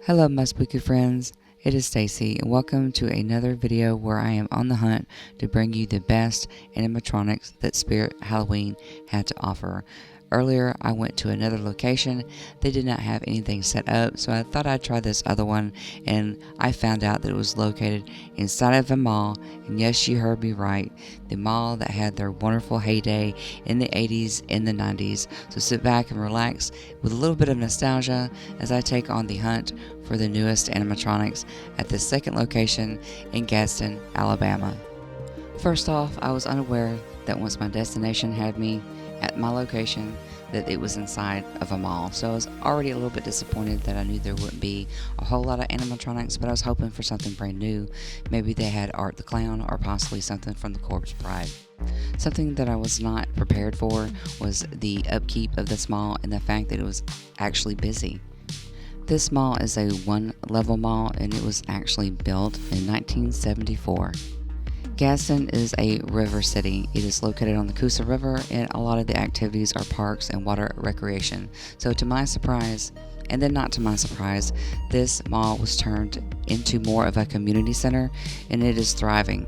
Hello my spooky friends, it is Stacy and welcome to another video where I am on the hunt to bring you the best animatronics that Spirit Halloween had to offer. Earlier I went to another location. They did not have anything set up, so I thought I'd try this other one, and I found out that it was located inside of a mall. And yes, you heard me right, the mall that had their wonderful heyday in the 80s and the 90s. So sit back and relax with a little bit of nostalgia as I take on the hunt for the newest animatronics at the second location in Gadsden, Alabama. First off, I was unaware that once my destination had me at my location that it was inside of a mall, so I was already a little bit disappointed that I knew there wouldn't be a whole lot of animatronics, but I was hoping for something brand new. Maybe they had Art the Clown or possibly something from the Corpse Bride. Something that I was not prepared for was the upkeep of this mall and the fact that it was actually busy. This mall is a one-level mall and it was actually built in 1974. Gadsden is a river city. It is located on the Coosa River, and a lot of the activities are parks and water recreation. So to my surprise, and then not to my surprise, this mall was turned into more of a community center, and it is thriving.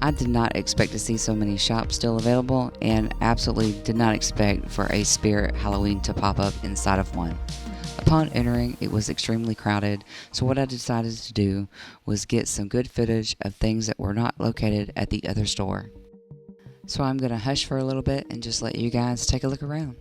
I did not expect to see so many shops still available, and absolutely did not expect for a Spirit Halloween to pop up inside of one. Upon entering, it was extremely crowded, so what I decided to do was get some good footage of things that were not located at the other store. So I'm going to hush for a little bit and just let you guys take a look around.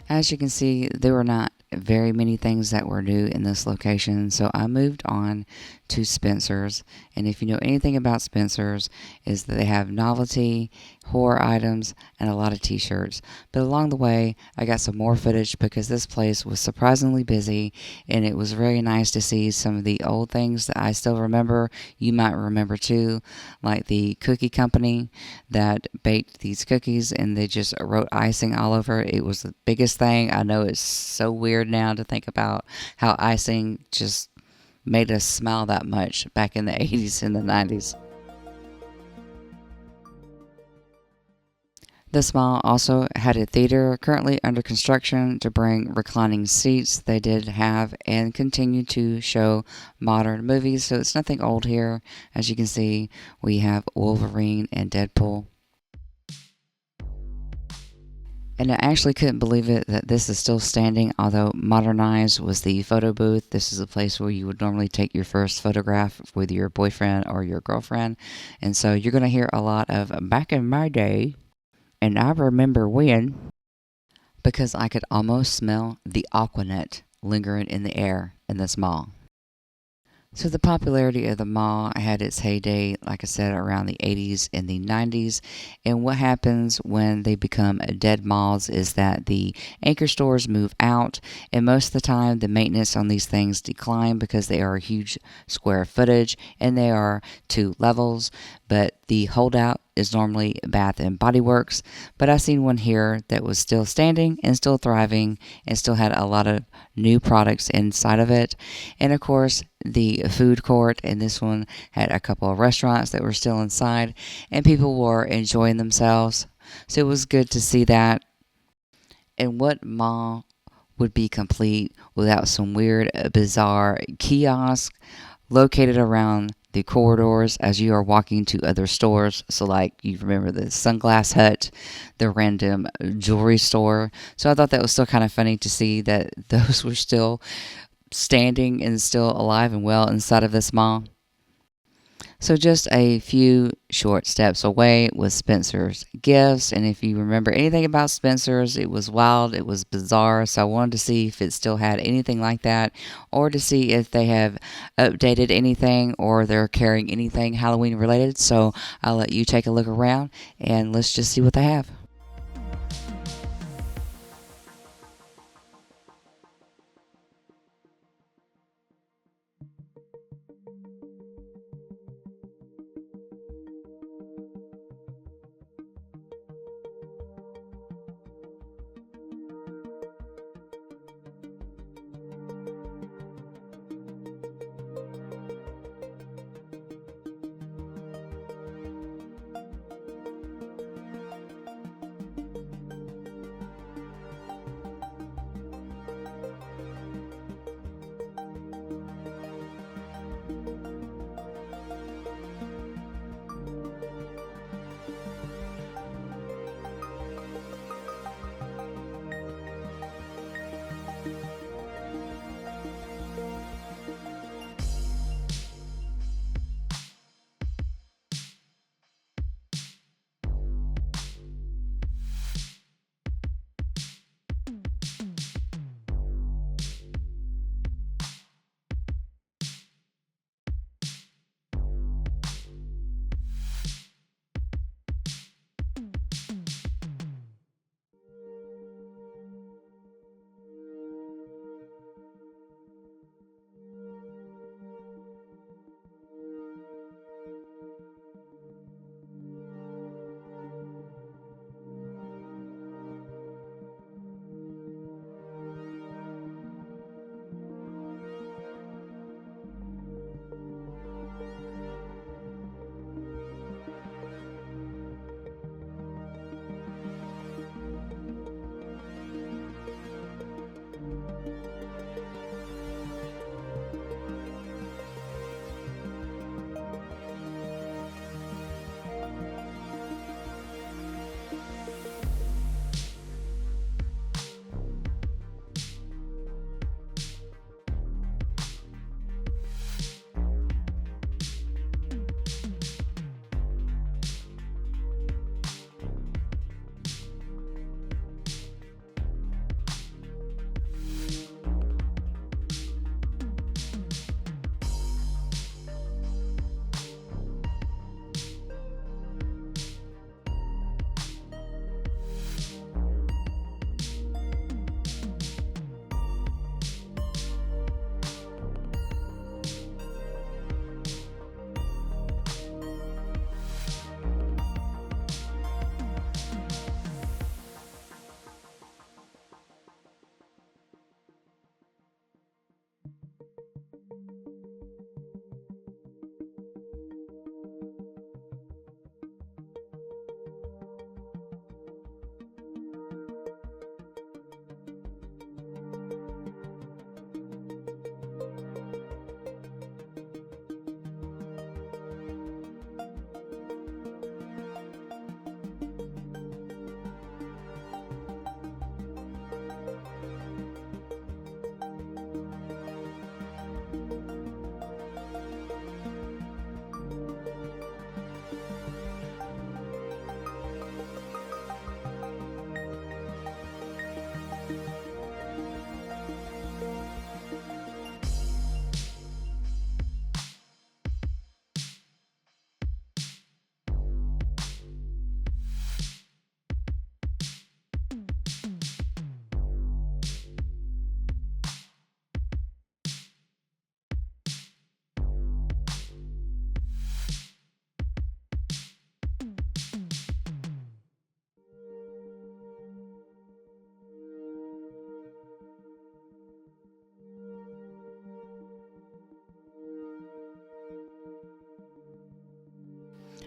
As you can see, there were not very many things that were new in this location, so I moved on to Spencer's. And if you know anything about Spencer's, is that they have novelty, horror items, and a lot of t-shirts. But along the way, I got some more footage because this place was surprisingly busy, and it was very nice to see some of the old things that I still remember. You might remember too, like the cookie company that baked these cookies and they just wrote icing all over. It was the biggest thing. I know it's so weird now to think about how icing just made us smile that much back in the 80s and the 90s. This mall also had a theater currently under construction to bring reclining seats. They did have and continue to show modern movies, so it's nothing old here. As you can see, we have Wolverine and Deadpool. And I actually couldn't believe it that this is still standing, although modernized was the photo booth. This is a place where you would normally take your first photograph with your boyfriend or your girlfriend. And so you're going to hear a lot of back in my day, and I remember when, because I could almost smell the Aquanet lingering in the air in this mall. So the popularity of the mall had its heyday, like I said, around the 80s and the 90s. And what happens when they become dead malls is that the anchor stores move out, and most of the time the maintenance on these things decline because they are a huge square footage and they are 2 levels. But the holdout is normally Bath and Body Works. But I seen one here that was still standing and still thriving and still had a lot of new products inside of it. And of course, the food court, and this one had a couple of restaurants that were still inside, and people were enjoying themselves. So it was good to see that. And what mall would be complete without some weird, bizarre kiosk located around the corridors as you are walking to other stores? So, like, you remember the Sunglass Hut, the random jewelry store. So I thought that was still kind of funny to see that those were still standing and still alive and well inside of this mall. So just a few short steps away was Spencer's Gifts, and if you remember anything about Spencer's, it was wild, it was bizarre, so I wanted to see if it still had anything like that, or to see if they have updated anything or they're carrying anything Halloween related. So I'll let you take a look around and let's just see what they have.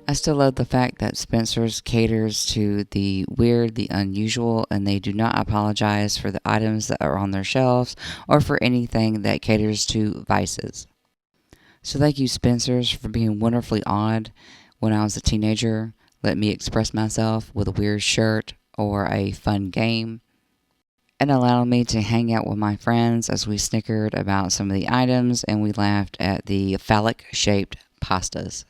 I still love the fact that Spencer's caters to the weird, the unusual, and they do not apologize for the items that are on their shelves or for anything that caters to vices. So thank you, Spencer's, for being wonderfully odd when I was a teenager. Let me express myself with a weird shirt or a fun game, and allowed me to hang out with my friends as we snickered about some of the items and we laughed at the phallic shaped pastas.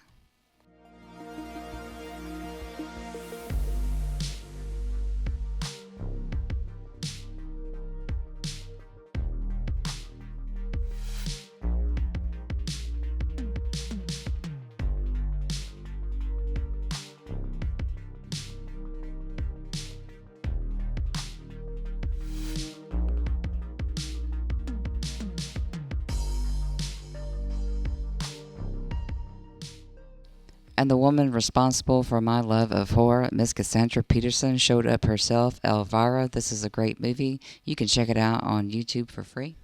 And the woman responsible for my love of horror, Miss Cassandra Peterson, showed up herself. Elvira, this is a great movie. You can check it out on YouTube for free.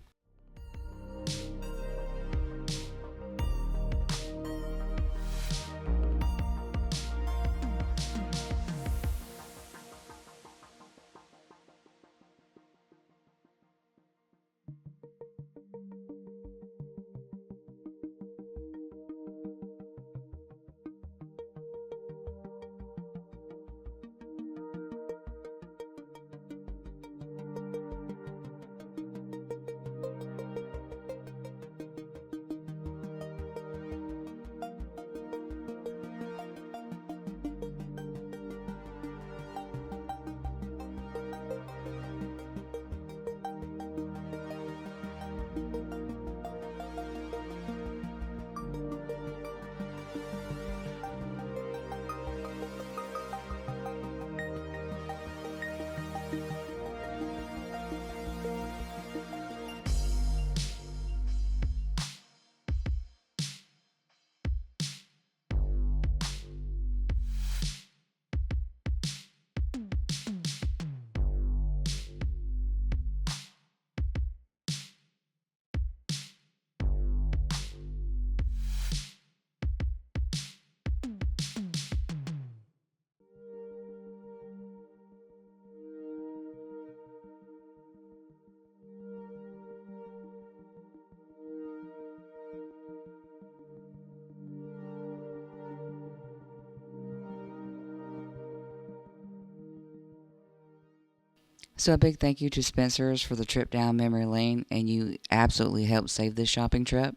So a big thank you to Spencer's for the trip down memory lane, and you absolutely helped save this shopping trip.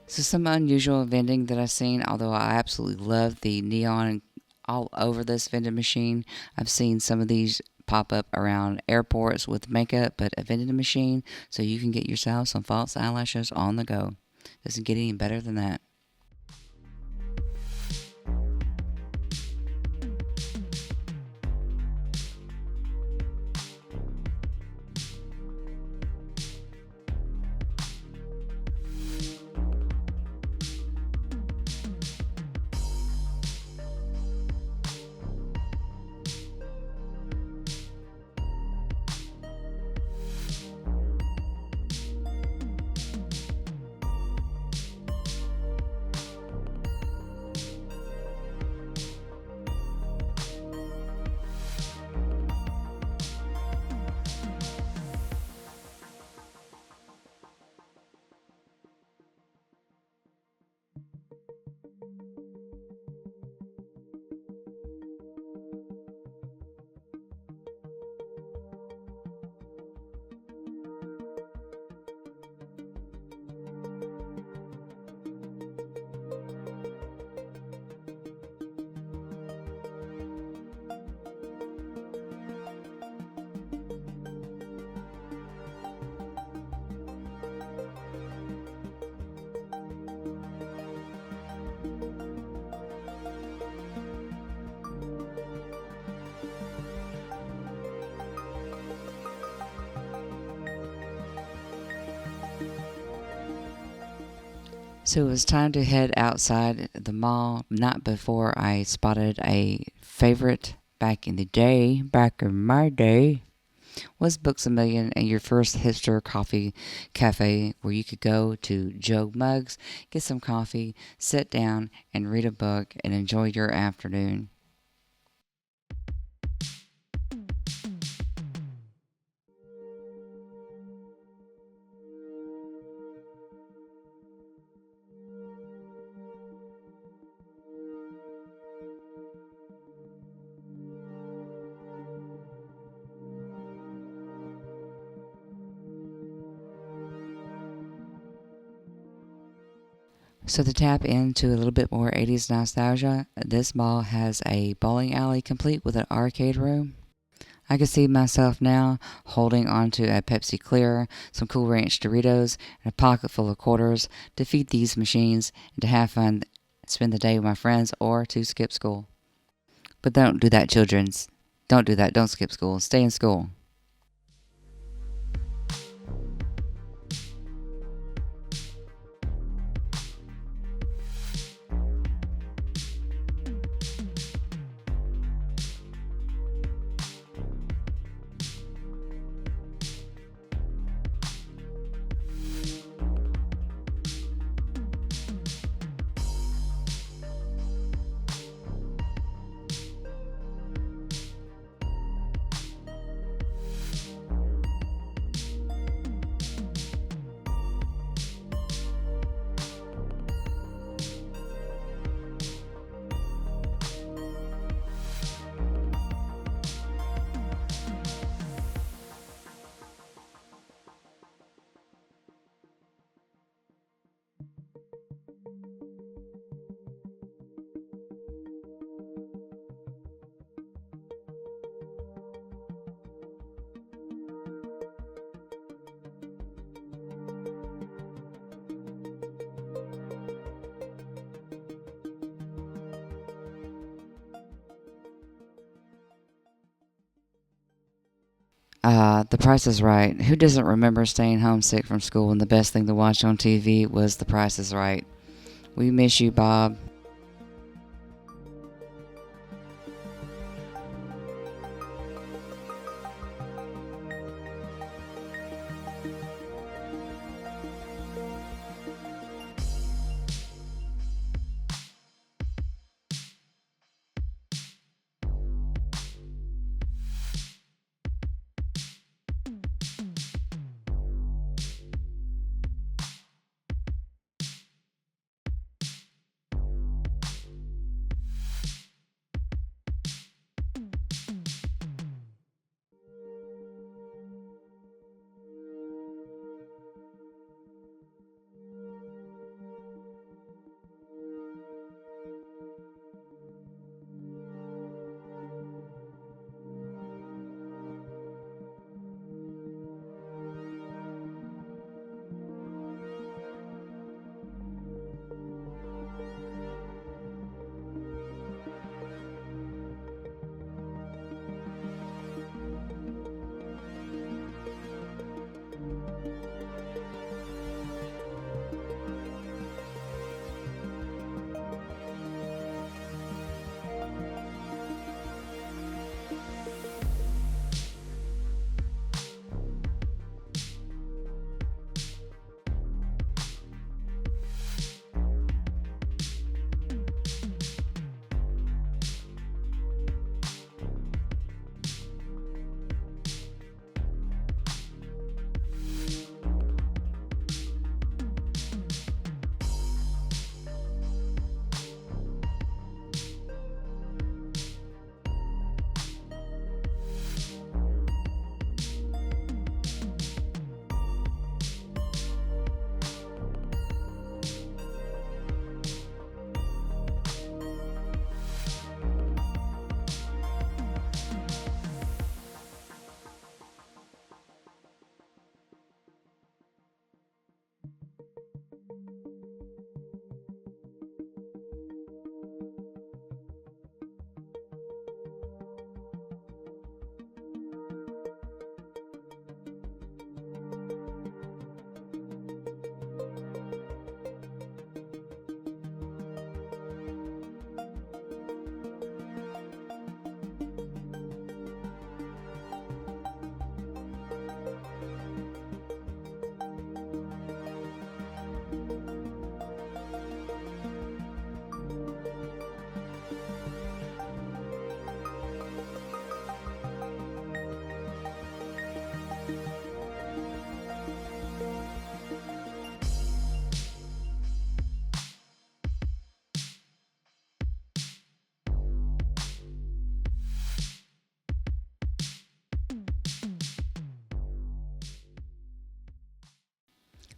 So some unusual vending that I've seen, although I absolutely love the neon all over this vending machine. I've seen some of these pop up around airports with makeup, but a vending machine so you can get yourself some false eyelashes on the go. Doesn't get any better than that. So it was time to head outside the mall, not before I spotted a favorite back in the day, back in my day. Was Books a Million and your first hipster coffee cafe where you could go to Joe Muggs, get some coffee, sit down, and read a book and enjoy your afternoon? So to tap into a little bit more 80s nostalgia, this mall has a bowling alley complete with an arcade room. I can see myself now holding onto a Pepsi Clear, some Cool Ranch Doritos, and a pocket full of quarters to feed these machines and to have fun, spend the day with my friends, or to skip school. But don't do that, childrens. Don't do that. Don't skip school. Stay in school. The Price is Right. Who doesn't remember staying homesick from school and the best thing to watch on TV was The Price is Right? We miss you, Bob.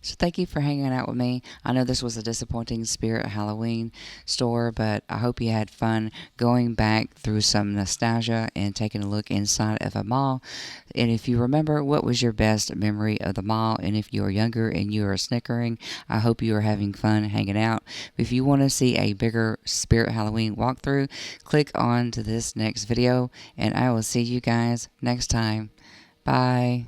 So thank you for hanging out with me. I know this was a disappointing Spirit Halloween store, but I hope you had fun going back through some nostalgia and taking a look inside of a mall. And if you remember, what was your best memory of the mall? And if you are younger and you are snickering, I hope you are having fun hanging out. If you want to see a bigger Spirit Halloween walkthrough, click on to this next video, and I will see you guys next time. Bye.